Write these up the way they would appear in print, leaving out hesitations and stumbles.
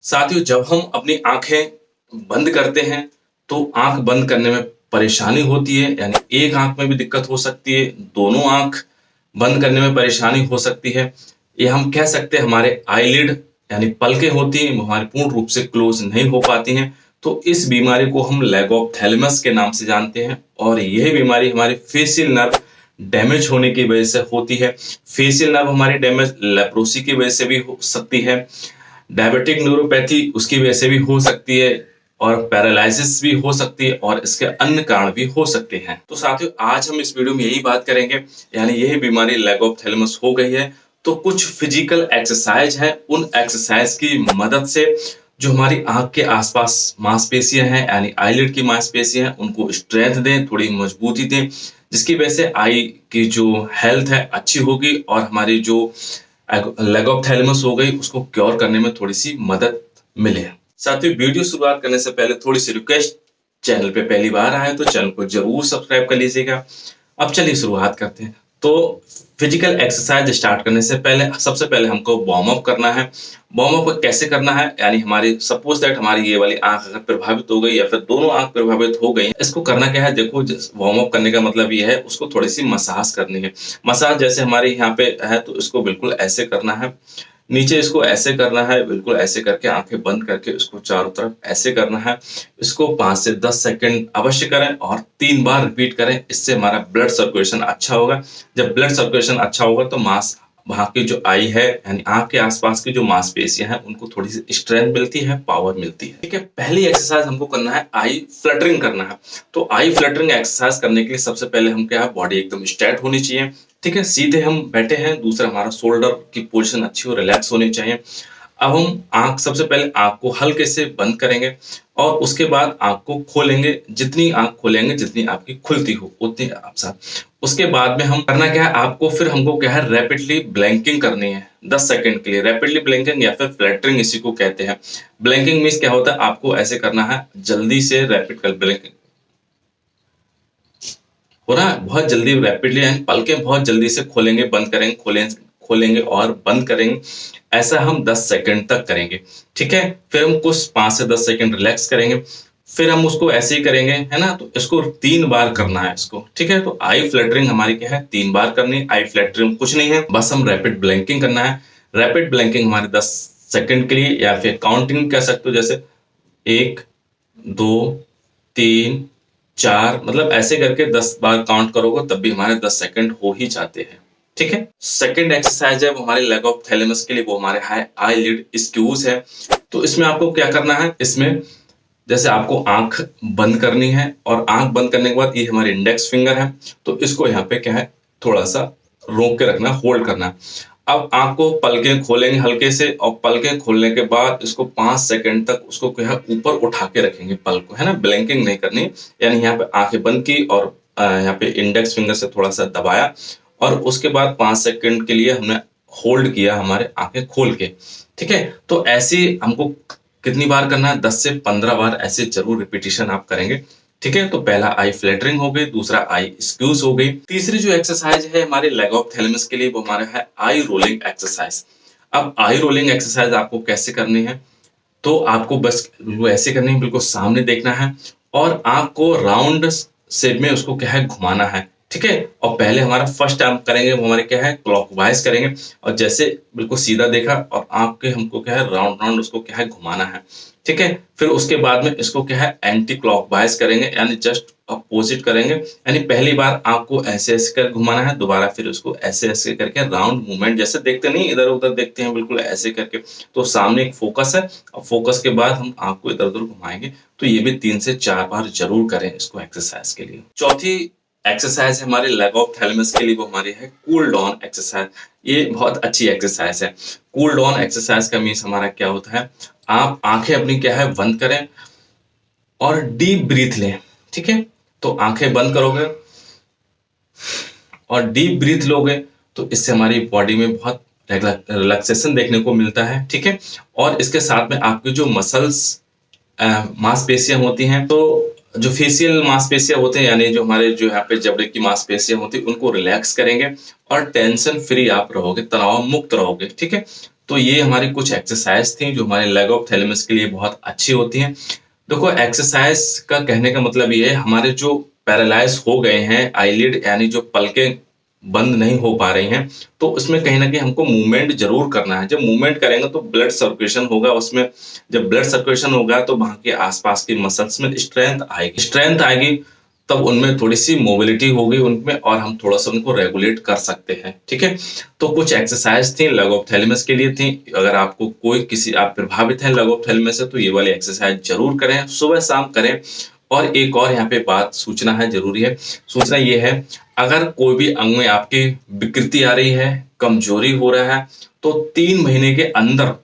साथियों, जब हम अपनी आंखें बंद करते हैं तो आंख बंद करने में परेशानी होती है। यानी एक आंख में भी दिक्कत हो सकती है, दोनों आंख बंद करने में परेशानी हो सकती है। ये हम कह सकते हैं हमारे आईलिड यानी पलकें होती हैं वो हमारी पूर्ण रूप से क्लोज नहीं हो पाती हैं। तो इस बीमारी को हम लेगोप्थैलेमस के नाम से जानते हैं और यह बीमारी हमारे फेशियल नर्व डैमेज होने की वजह से होती है। फेशियल नर्व हमारी डैमेज लेप्रोसी की वजह से भी हो सकती है, डायबिटिक न्यूरोपैथी उसकी वजह से भी हो सकती है और पैरालिसिस भी हो सकती है और इसके अन्य कारण भी हो सकते हैं। तो साथियों, आज हम इस वीडियो में यही बात करेंगे, यानी यही बीमारी लेगोप्थैलेमस हो गई है तो कुछ फिजिकल एक्सरसाइज है, उन एक्सरसाइज की मदद से जो हमारी आंख के आसपास मांसपेशियां हैं यानी आईलिड की मांसपेशियां हैं उनको स्ट्रेंथ दें, थोड़ी मजबूती दें, जिसकी वजह से आई की जो हेल्थ है अच्छी होगी और हमारी जो लेगोप्थैलेमस हो गई उसको क्योर करने में थोड़ी सी मदद मिले। साथियों, वीडियो शुरुआत करने से पहले थोड़ी सी रिक्वेस्ट, चैनल पे पहली बार आए तो चैनल को जरूर सब्सक्राइब कर लीजिएगा। अब चलिए शुरुआत करते हैं। तो फिजिकल एक्सरसाइज स्टार्ट करने से पहले सबसे पहले हमको वार्म अप करना है। वार्म अप कैसे करना है, यानी हमारी सपोज दैट हमारी ये वाली आंख अगर प्रभावित हो गई या फिर दोनों आंख प्रभावित हो गई, इसको करना क्या है, देखो वार्म अप करने का मतलब ये है उसको थोड़ी सी मसाज करनी है। मसाज जैसे हमारे यहाँ पे है तो इसको बिल्कुल ऐसे करना है, नीचे इसको ऐसे करना है, बिल्कुल ऐसे करके आंखें बंद करके इसको चारों तरफ ऐसे करना है। इसको 5 से 10 सेकंड अवश्य करें और 3 बार रिपीट करें। इससे हमारा ब्लड सर्कुलेशन अच्छा होगा। जब ब्लड सर्कुलेशन अच्छा होगा तो मांस वहां की जो आई है यानी आंख के आसपास की जो मांसपेशियां हैं उनको थोड़ी सी स्ट्रेंथ मिलती है, पावर मिलती है। ठीक है, पहली एक्सरसाइज हमको करना है आई फ्लटरिंग करना है। तो आई फ्लटरिंग एक्सरसाइज करने के लिए सबसे पहले हम क्या है, बॉडी एकदम स्ट्रेट होनी चाहिए। ठीक है, सीधे हम बैठे हैं, दूसरा हमारा शोल्डर की पोजीशन अच्छी हो, रिलैक्स होनी चाहिए। अब हम आंख सबसे पहले आंख को हल्के से बंद करेंगे और उसके बाद आंख को खोलेंगे। जितनी आंख खोलेंगे जितनी आपकी खुलती हो उतनी आप साथ। उसके बाद में हम करना क्या है, आपको फिर हमको क्या है, रैपिडली ब्लैंकिंग करनी है 10 सेकंड के लिए। रैपिडली ब्लैंकिंग या फिर फ्लैटरिंग इसी को कहते हैं। ब्लैंकिंग मीन्स क्या होता है, आपको ऐसे करना है, जल्दी से रैपिड कर ब्लैंकिंग हो रहा है, बहुत जल्दी रैपिडली एंड पलकें बहुत जल्दी से खोलेंगे बंद करेंगे, खोलेंगे और बंद करेंगे। ऐसा हम 10 सेकंड तक करेंगे। ठीक है, फिर हम कुछ 5 से 10 सेकंड रिलैक्स करेंगे, फिर हम उसको ऐसे ही करेंगे, है ना। तो इसको 3 बार करना है इसको। ठीक है, तो आई फ्लटरिंग हमारी क्या है, 3 बार करनी है। आई फ्लटरिंग कुछ नहीं है, बस हम रैपिड ब्लैंकिंग करना है। रैपिड ब्लैंकिंग हमारे 10 सेकंड के लिए या फिर काउंटिंग कह सकते हो, जैसे 1 2 3 4, मतलब ऐसे करके 10 बार काउंट करोगे तब भी हमारे 10 सेकंड हो ही जाते हैं। ठीक है, सेकंड एक्सरसाइज है वो हमारे लेगोप्थैलेमस के लिए, वो हमारे आईलिड स्क्यूज है। तो इसमें आपको क्या करना है, इसमें जैसे आपको आंख बंद करनी है और आंख बंद करने के बाद ये हमारे इंडेक्स फिंगर है, तो इसको यहाँ पे क्या है, थोड़ा सा रोक के रखना, होल्ड करना। अब आंख को पलकें खोलेंगे हल्के से और पलकें खोलने के बाद इसको 5 सेकंड तक उसको क्या है ऊपर उठा के रखेंगे पल को, है ना। ब्लैंकिंग नहीं करनी, यानी यहाँ पे आंखें बंद की और यहाँ पे इंडेक्स फिंगर से थोड़ा सा दबाया और उसके बाद 5 सेकंड के लिए हमने होल्ड किया हमारे आंखें खोल के। ठीक है, तो ऐसे हमको कितनी बार करना है, 10 से 15 बार ऐसे जरूर रिपीटिशन आप करेंगे। ठीक है, तो पहला आई फ्लैटरिंग हो गई, दूसरा आई स्क्यूज हो गई। तीसरी जो एक्सरसाइज है हमारे लेगोप्थैलेमस के लिए वो हमारा है आई रोलिंग एक्सरसाइज। अब आई रोलिंग एक्सरसाइज आपको कैसे करनी है, तो आपको बस ऐसे करनी है, बिल्कुल सामने देखना है और आंख को राउंड शेप में उसको क्या है, घुमाना है। ठीक है, और पहले हमारा फर्स्ट टाइम करेंगे वो हमारे क्या है, क्लॉकवाइज करेंगे और जैसे बिल्कुल सीधा देखा और आंख के हमको क्या है, राउंड राउंड उसको क्या है, घुमाना है। ठीक है, फिर उसके बाद में इसको क्या है, एंटी क्लॉकवाइज करेंगे यानी जस्ट अपोजिट करेंगे। यानी पहली बार आंख को ऐसे ऐसे कर घुमाना है, दोबारा फिर उसको ऐसे ऐसे करके राउंड मूवमेंट, जैसे देखते नहीं इधर उधर देखते हैं, बिल्कुल ऐसे करके। तो सामने एक फोकस है और फोकस के बाद हम आंख को इधर उधर घुमाएंगे। तो ये भी 3 से 4 बार जरूर करें इसको एक्सरसाइज के लिए। चौथी एक्सरसाइज है हमारे लेगोप्थैलेमस के लिए, वो हमारी है कूल डाउन एक्सरसाइज। ये बहुत अच्छी एक्सरसाइज है। कूल डाउन एक्सरसाइज का मीन्स हमारा क्या होता है, आप आंखें अपनी क्या है बंद करें और डीप ब्रीथ लें। ठीक है, तो आंखें बंद करोगे और डीप ब्रीथ लोगे तो इससे हमारी बॉडी में बहुत रिलैक्सेशन देखने को मिलता है। ठीक है, और इसके साथ में आपकी जो मसल्स मांसपेशियां होती हैं, तो जो फेशियल मांसपेशियां होते हैं यानी जो हमारे जो यहाँ पे जबड़े की मांसपेशियां होती है उनको रिलैक्स करेंगे और टेंशन फ्री आप रहोगे, तनाव मुक्त रहोगे। ठीक है, तो ये हमारी कुछ एक्सरसाइज थी जो हमारे लेग ऑफ थैलेमस के लिए बहुत अच्छी होती हैं। देखो, एक्सरसाइज का कहने का मतलब ये है, हमारे जो पैरालाइज हो गए हैं आईलिड, यानी जो पलकें बंद नहीं हो पा रही हैं, तो उसमें कहीं ना कहीं हमको मूवमेंट जरूर करना है। जब मूवमेंट करेंगे तो ब्लड सर्कुलेशन होगा उसमें। जब ब्लड सर्कुलेशन होगा तो वहां के आसपास की मसल्स में स्ट्रेंथ आएगी, तब उनमें थोड़ी सी मोबिलिटी होगी उनमें, और हम थोड़ा सा उनको रेगुलेट कर सकते हैं। ठीक है, तो कुछ एक्सरसाइज थी लेग ऑफ थैलेमस के लिए थी। अगर आपको कोई किसी आप प्रभावित हैं लेग ऑफ थैलेमस से, तो ये वाली एक्सरसाइज जरूर करें, सुबह शाम करें। और एक और यहाँ पे बात सूचना है, जरूरी है सूचना, ये है अगर कोई भी अंग में आपकी विकृति आ रही है, कमजोरी हो रहा है, तो 3 महीने के अंदर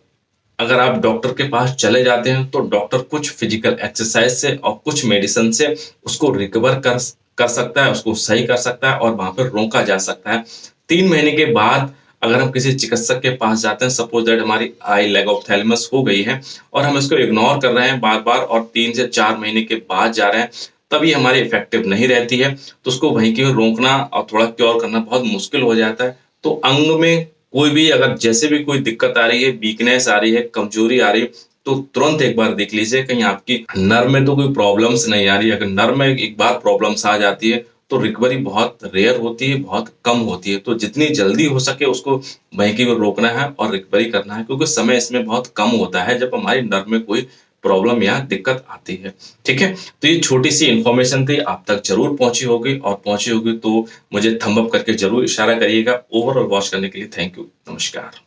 अगर आप डॉक्टर के पास चले जाते हैं तो डॉक्टर कुछ फिजिकल एक्सरसाइज से और कुछ मेडिसिन से उसको रिकवर कर सकता है, उसको सही कर सकता है और वहां पर रोका जा सकता है। 3 महीने के बाद अगर हम किसी चिकित्सक के पास जाते हैं, सपोज दैट हमारी आई लेग ऑफ थैलेमस हो गई है और हम इसको इग्नोर कर रहे हैं बार बार और 3 से 4 महीने के बाद जा रहे हैं, तब ये हमारी इफेक्टिव नहीं रहती है, तो उसको वहीं की रोकना और थोड़ा क्योर करना बहुत मुश्किल हो जाता है। तो अंग में कोई भी अगर जैसे भी कोई दिक्कत आ रही है, वीकनेस आ रही है, कमजोरी आ रही है, तो तुरंत एक बार देख लीजिए कहीं आपकी नर्व में तो कोई प्रॉब्लम्स नहीं आ रही। अगर नर्व में एक बार प्रॉब्लम्स आ जाती है तो रिकवरी बहुत रेयर होती है, बहुत कम होती है। तो जितनी जल्दी हो सके उसको वहीं की रोकना है और रिकवरी करना है, क्योंकि समय इसमें बहुत कम होता है जब हमारी नर्व में कोई प्रॉब्लम या दिक्कत आती है। ठीक है, तो ये छोटी सी इंफॉर्मेशन थी, आप तक जरूर पहुंची होगी, और पहुंची होगी तो मुझे थंब अप करके जरूर इशारा करिएगा। ओवरऑल वॉच करने के लिए थैंक यू, नमस्कार।